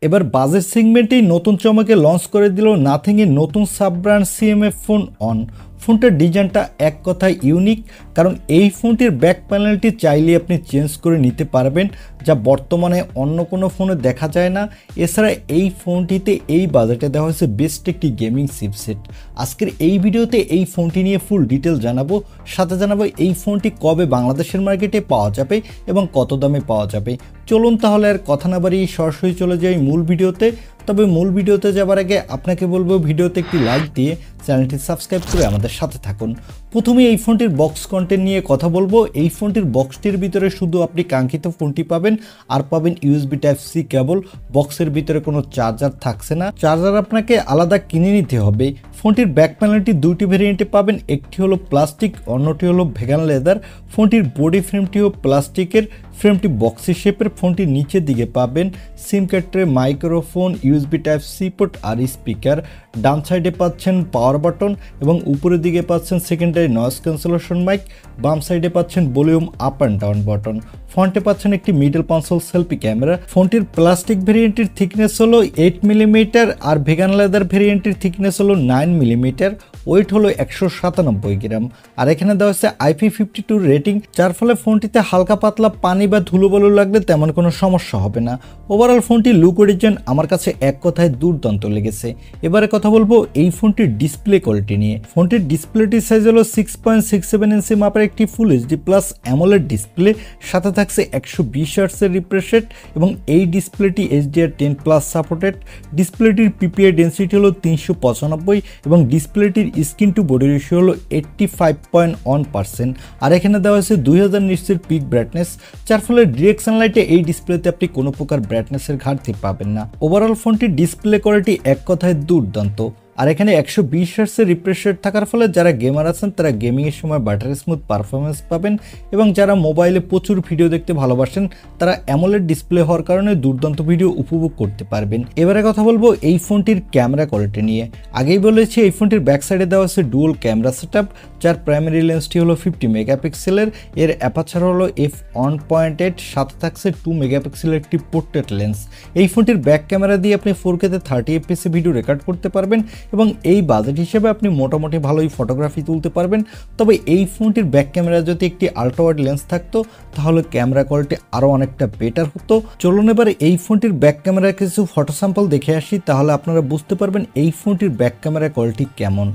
এবার বাজেট সেগমেন্টেই নতুন চমকে লঞ্চ করে দিল নাথিং এর নতুন sub brand CMF phone on. ফোনটার ডিজাইনটা এক কথায় ইউনিক, কারণ এই ফোনটির ব্যাক প্যানেলটি চাইলে আপনি চেঞ্জ করে নিতে পারবেন, যা বর্তমানে অন্য কোনো ফোনে দেখা যায় না। এছাড়া এই ফোনটিতে এই বাজেটে দেওয়া হয়েছে বেস্ট একটি গেমিং চিপসেট। আজকের এই ভিডিওতে এই ফোনটি নিয়ে ফুল ডিটেল জানাবো, সাথে জানাবো এই ফোনটি কবে বাংলাদেশের মার্কেটে পাওয়া যাবে এবং কত দামে পাওয়া যাবে। চলুন তাহলে আর কথা না বাড়িয়ে সরাসরি চলে যাই মূল ভিডিওতে। তবে মূল ভিডিওতে যাবার আগে আপনাকে বলবো ভিডিওতে একটি লাইক দিয়ে চ্যানেলটি সাবস্ক্রাইব করে আমাদের সাথে থাকুন। প্রথমে এই ফোনটির বক্স কন্টেন্ট নিয়ে কথা বলবো। এই ফোনটির বক্সটির ভিতরে শুধু আপনি কাঙ্ক্ষিত ফোনটি পাবেন, আর পাবেন USB Type-C কেবল। বক্সের ভিতরে কোনো চার্জার থাকছে না, চার্জার আপনাকে আলাদা কিনে নিতে হবে। ফোনটির ব্যাক প্যানেলটি দুইটি ভেরিয়েন্টে পাবেন, একটি হলো প্লাস্টিক, অন্যটি হলো ভেগান লেদার। ফোনটির বডি ফ্রেমটিও প্লাস্টিকের, ফ্রেমটি বক্সি শেপের। ফোনটির নিচের দিকে পাবেন sim card tray, microphone, USB Type-C port আর স্পিকার। ডান সাইডে পাচ্ছেন পাওয়ার বাটন এবং উপরের দিকে পাচ্ছেন সেকেন্ডারি নয়েজ ক্যান্সেলেশন মাইক। বাম সাইডে পাচ্ছেন volume up and down button. ফ্রন্টে পাচ্ছেন একটি মিডল কনসোল সেলফি ক্যামেরা। ফোনটির প্লাস্টিক ভেরিয়েন্টের থিকনেস হলো 8 মিলিমিটার আর ভেগান লেদার ভেরিয়েন্টের থিকনেস হলো 9 মিলিমিটার। ওয়েট হলো 197 গ্রাম। আর এখানে দেওয়া হচ্ছে IP52 রেটিং, যার ফলে ফোনটিতে হালকা পাতলা পানি বা ধুলোবালু লাগলে তেমন কোনো সমস্যা হবে না। ওভারঅল ফোনটির লুক ও ডিজাইন আমার কাছে এক কথায় দুর্দান্ত লেগেছে। এবারে কথা বলবো এই ফোনটির ডিসপ্লে কোয়ালিটি নিয়ে। ফোনটির ডিসপ্লেটির সাইজ হলো 6.67 ইঞ্চি মাপের একটি ফুল HD প্লাস অ্যামোলেড ডিসপ্লে। সাথে থাকছে 120 হার্টজের রিফ্রেশ রেট এবং এই ডিসপ্লেটি HDR10+ সাপোর্টেড। ডিসপ্লেটির PPI ডেন্সিটি হলো 395 এবং ডিসপ্লেটির স্ক্রিন টু বডি রেশিও হলো 85.1%। আর এখানে দেওয়া হয়েছে 2000 নিটসের পিক ব্রাইটনেস, যার ফলে ডিরেক্ট সানলাইটে এই ডিসপ্লেতে আপনি কোনো প্রকার ব্রাইটনেসের ঘাটতি পাবেন না। ওভারঅল ফোনটির ডিসপ্লে কোয়ালিটি এক কথায় দুর্দান্ত। আর এখানে 120 হার্টজের রিফ্রেশ রেট থাকার ফলে যারা গেমার আছেন তারা গেমিংয়ের সময় বাটার স্মুথ পারফরমেন্স পাবেন, এবং যারা মোবাইলে প্রচুর ভিডিও দেখতে ভালোবাসেন তারা অ্যামোলেড ডিসপ্লে হওয়ার কারণে দুর্দান্ত ভিডিও উপভোগ করতে পারবেন। এবারে কথা বলবো এই ফোনটির ক্যামেরা কোয়ালিটি নিয়ে। আগেই বলেছি এই ফোনটির ব্যাক সাইডে দেওয়া আছে ডুয়াল ক্যামেরা সেটআপ, যার প্রাইমারি লেন্সটি হলো 50 মেগাপিক্সেলের। এর অ্যাপারচার হলো f1.8, সাথে থাকছে 2 মেগাপিক্সেলের একটি পোর্ট্রেট লেন্স। এই ফোনটির ব্যাক ক্যামেরা দিয়ে আপনি 4K-তে 30 FPS ভিডিও রেকর্ড করতে পারবেন এবং এই বাজেট হিসেবে আপনি মোটামুটি ভালোই ফটোগ্রাফি তুলতে পারবেন। তবে এই ফোনটির ব্যাক ক্যামেরা যদি একটি আল্ট্রা ওয়াইড লেন্স থাকতো তাহলে ক্যামেরা কোয়ালিটি আরও অনেকটা বেটার হতো। চলুন এবার এই ফোনটির ব্যাক ক্যামেরার কিছু ফটো স্যাম্পল দেখে আসি, তাহলে আপনারা বুঝতে পারবেন এই ফোনটির ব্যাক ক্যামেরা কোয়ালিটি কেমন।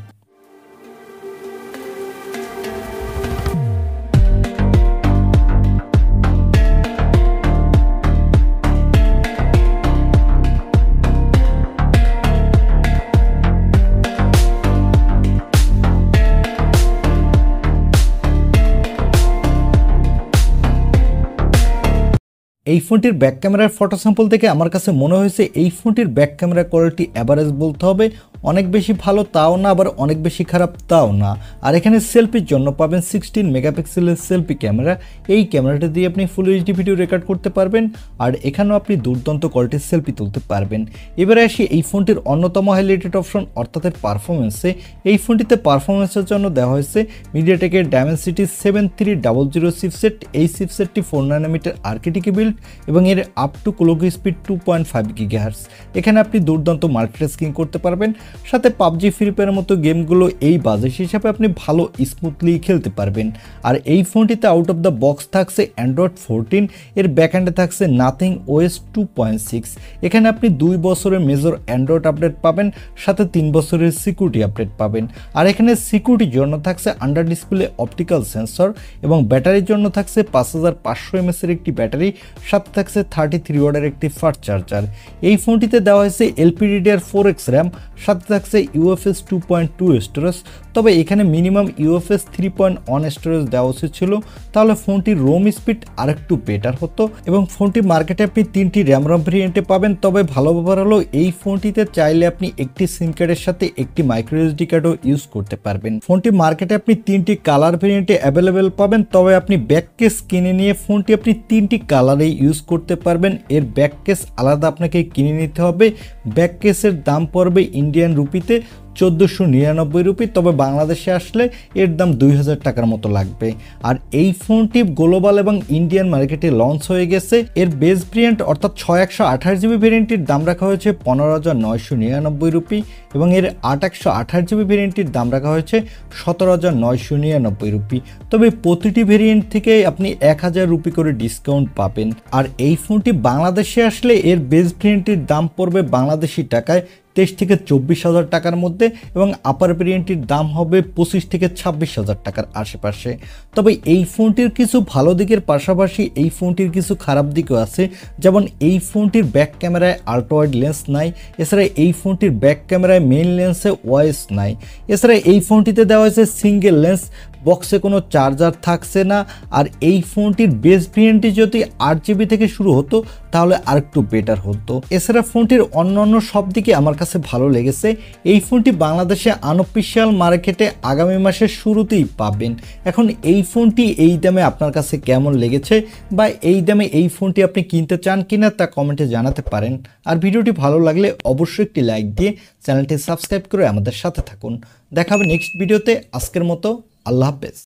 এই ফোনটির ব্যাক ক্যামেরার ফটো স্যাম্পল থেকে আমার কাছে মনে হয়েছে এই ফোনটির ব্যাক ক্যামেরা কোয়ালিটি অ্যাভারেজ বলতে হবে। অনেক বেশি ভালো তাও না, আবার অনেক বেশি খারাপ তাও না। আর এখানে সেলফির জন্য পাবেন 16 মেগাপিক্সেলের সেলফি ক্যামেরা। এই ক্যামেরাটা দিয়ে আপনি ফুল HD ভিডিও রেকর্ড করতে পারবেন, আর এখানেও আপনি দুর্দান্ত কোয়ালিটির সেলফি তুলতে পারবেন। এবারে আসি এই ফোনটির অন্যতম হাইলাইটেড অপশন অর্থাৎ পারফরমেন্সে। এই ফোনটিতে পারফরমেন্সের জন্য দেওয়া হয়েছে মিডিয়াটেকের ডায়মেনসিটি 7300 চিপসেট। এই চিপসেটটি 4 ন্যানোমিটার আর্কিটেক্টে বিল্ড এবং এর up to clock speed 2.5 GHz। এখানে আপনি দুর্দান্ত মাল্টিটাস্কিং করতে পারবেন, সাথে পাবজি ফ্রি ফায়ারের মতো গেমগুলো এই বাজেট হিসাবে আপনি ভালো স্মুথলি খেলতে পারবেন। আর এই ফোনটিতে আউট অফ দ্য বক্স থাকছে অ্যান্ড্রয়েড 14, এর ব্যাকএন্ডে থাকছে নাথিং OS 2.6। এখানে আপনি 2 বছরের মেজর অ্যান্ড্রয়েড আপডেট পাবেন, সাথে 3 বছরের সিকিউরিটি আপডেট পাবেন। আর এখানে সিকিউরিটির জন্য থাকছে আন্ডার ডিসপ্লে অপটিক্যাল সেন্সর এবং ব্যাটারির জন্য থাকছে 5500 mAh এর একটি ব্যাটারি, সাথে থাকছে 33 ওয়াটের একটি ফাস্ট চার্জার। এই ফোনটিতে দেওয়া হয়েছে LPDDR4X র্যাম, সাথে থাকছে UFS 2.2 স্টোরেজ। তবে এখানে মিনিমাম UFS 3.1 স্টোরেজ দেওয়া উচিত ছিল, তাহলে ফোনটির রোম স্পিড আরেকটু বেটার হতো। এবং ফোনটি মার্কেটে আপনি 3টি র্যাম রম ভেরিয়েন্টে পাবেন। তবে ভালো ব্যাপার হলো এই ফোনটিতে চাইলে আপনি একটি সিম কার্ডের সাথে একটি মাইক্রো SD কার্ডও ইউজ করতে পারবেন। ফোনটি মার্কেটে আপনি 3টি কালার ভেরিয়েন্টে অ্যাভেলেবেল পাবেন, তবে আপনি ব্যাক কেস কিনে নিয়ে ফোনটি আপনি 3টি কালারে ইউজ করতে পারবেন। এর ব্যাক কেস আলাদা আপনাকে কিনে নিতে হবে। ব্যাক কেসের দাম পড়বে ইন্ডিয়ান রুপিতে 1499 রুপি, তবে বাংলাদেশে আসলে এর দাম 2000 টাকার মতো লাগবে। আর এই ফোনটি গ্লোবাল এবং ইন্ডিয়ান মার্কেটে লঞ্চ হয়ে গেছে। এর বেস ভেরিয়েন্ট অর্থাৎ 6128GB ভেরিয়েন্টটির দাম রাখা হয়েছে 15,999 রুপি এবং এর 8128GB ভেরিয়েন্টটির দাম রাখা হয়েছে 17,999 রুপি। তবে প্রতিটি ভেরিয়েন্ট থেকে আপনি 1000 রুপি করে ডিসকাউন্ট পাবেন। আর এই ফোনটি বাংলাদেশে আসলে এর বেস ভেরিয়েন্টটির দাম পড়বে বাংলাদেশি টাকায় 23 থেকে 24,000 টাকার মধ্যে এবং আপার ভেরিয়েন্টটির দাম হবে 25 থেকে 26,000 টাকার আশেপাশে। তবে এই ফোনটির কিছু ভালো দিকের পাশাপাশি এই ফোনটির কিছু খারাপ দিকও আছে, যেমন এই ফোনটির ব্যাক ক্যামেরায় আল্ট্রা ওয়াইড লেন্স নাই, এছাড়া এই ফোনটির ব্যাক ক্যামেরায় মেইন লেন্সে ওএস নাই, এছাড়া এই ফোনটিতে দেওয়া হয়েছে সিঙ্গেল লেন্স, বক্সে কোনো চার্জার থাকছে না। আর এই ফোনটির বেস ভেরিয়েন্টটি যদি 8GB থেকে শুরু হতো তাহলে আরেকটু বেটার হতো। এছাড়া ফোনটির অন্যান্য সব দিকে আমার কাছে ভালো লেগেছে। এই ফোনটি বাংলাদেশে আনঅফিশিয়াল মার্কেটে আগামী মাসের শুরুতেই পাবেন। এখন এই ফোনটি এই দামে আপনার কাছে কেমন লেগেছে বা এই দামে এই ফোনটি আপনি কিনতে চান কিনা তা কমেন্টে জানাতে পারেন। আর ভিডিওটি ভালো লাগলে অবশ্যই একটি লাইক দিয়ে চ্যানেলটি সাবস্ক্রাইব করে আমাদের সাথে থাকুন। দেখা হবে নেক্সট ভিডিওতে। আজকের মতো আল্লাহ হাফেজ।